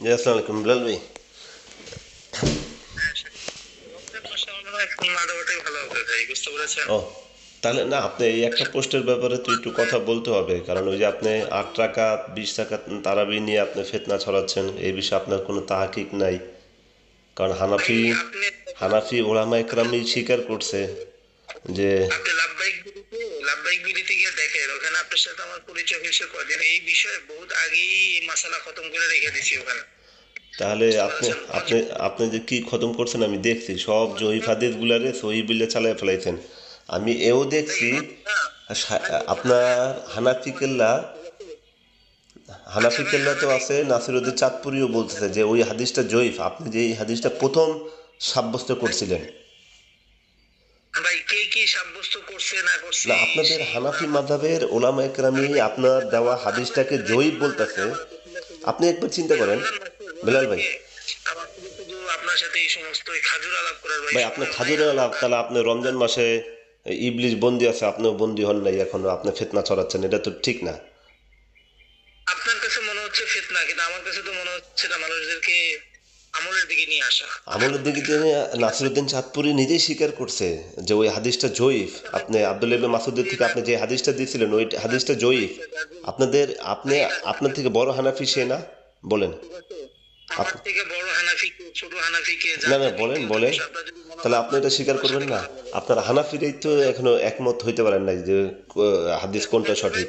জি, আসসালামু আলাইকুম বিলাল ভাই। ও, তাহলে না, আপনি এই একটা পোস্টের ব্যাপারে তো একটু কথা বলতে হবে, কারণ ওই যে আপনি 8 রাকাত 20 রাকাত তারাবি নিয়ে আপনি ফিতনা ছড়াচ্ছেন, এই বিষয়ে আপনার কোনো তাহাকিক নাই। কারণ হানাফি হানাফি ওলামা একরামই স্বীকার করছে যে আপনি লাভবাহিক বিলিতে গিয়ে দেখেন, ওখানে আপনার সাথে আমার পরিচয় হয়েছে কদিন, এই বিষয়ে বহুত আগেই এই মাসালা খতম করে রেখে দিছি ওখানে। তাহলে বুঝতে আপনি পারছেন? আপনি আপনি যে কি খতম করছেন আমি দেখছি, সব জহির হাদিস গুলারে সহি বিলে চালায় ফেলাইছেন। আমি এও দেখছি আপনার হানাফি কেল্লা আচ্ছা হানাফি ভাই, কেল্লা তো আছে, নাসিরুদ্দিন চাঁদপুরিও বলতেছে যে ওই হাদিসটা জয়ীফ, আপনি যে এই হাদিসটা প্রথম সাব্যস্ত করছিলেন। ভাই কে কি সাব্যস্ত করছে না করছে না, আপনাদের সেই হানাফি মাযহাবের ওলামা একরামি আপনার দেওয়া হাদিসটাকে জয়ীফ বলতেছে। আপনি একবার চিন্তা করেন রমজান মাসে বেলাল ভাই। আমার শুধু আপনার সাথে এই সমস্ত খাজুর আলাপ করার ভাই ভাই, আপনার সময় নাই খাজুরের আমার। লাভ, তাহলে আপনি রমজান মাসে ইবলিশ বন্দি আছে, আপনিও বন্দি হন নাই এখনো, আপনি ফিতনা ছড়াচ্ছেন, এটা তো ঠিক না। আপনার কাছে মনে হচ্ছে ফিতনা, কিন্তু আমার কাছে তো মনে হচ্ছে না মানুষদেরকে আমলের দিকে নিয়ে আসা। আমলের দিকে তিনি, নাসিরুদ্দিন চাঁদপুরি নিজেই স্বীকার করছে যে ওই হাদিসটা জয়ীফ। আপনি আব্দুল্লাহ ইবনে মাসউদের থেকে আপনি যে হাদিসটা দিয়েছিলেন ওই হাদিসটা জয়ীফ। আপনাদের আপনি আপনার থেকে বড় হানাফি সে না? বলেন। আমার আপ- থেকে বড় হানাফি কে, ছোট হানাফি কে, না না, জাতীয় বলেন ব্যক্তিগত বলেন। বিষয় আপনার যদি মনে তাহলে হয় আপনি এটা স্বীকার আমার করবেন সাথে না? কথা বলেন। আপনার হানাফিরাই তো এখনো একমত হইতে পারেন নাই যে হাদিস কোনটা সঠিক।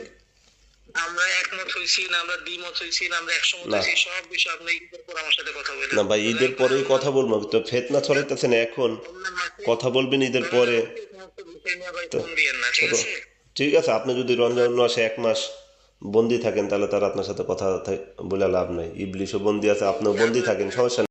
আমরা একমত হয়েছি না, আমরা দ্বিমত হয়েছি না, আমরা একসমত না হয়েছি, সব বিষয় আপনি ঈদের পর আমার সাথে কথা বলেন। না ভাই, ঈদের দয়া করে পরেই অন্য কথা বলবো, তো ফেতনা ছড়াইতেছেন এখন, অন্য মাসে কথা বলবেন ঈদের রমজান পরে। মাসে এই সমস্ত বিষয় নিয়ে ভাই তো ফোন দিয়েন না, ঠিক র- আছে? ঠিক আছে, আপনি যদি রমজান মাসে 1 মাস বন্দি থাকেন তাহলে তার আপনার সাথে কথা বলে লাভ নাই। ইবলিশও বন্দি আছে, আপনিও বন্দি থাকেন, সমস্যা নেই।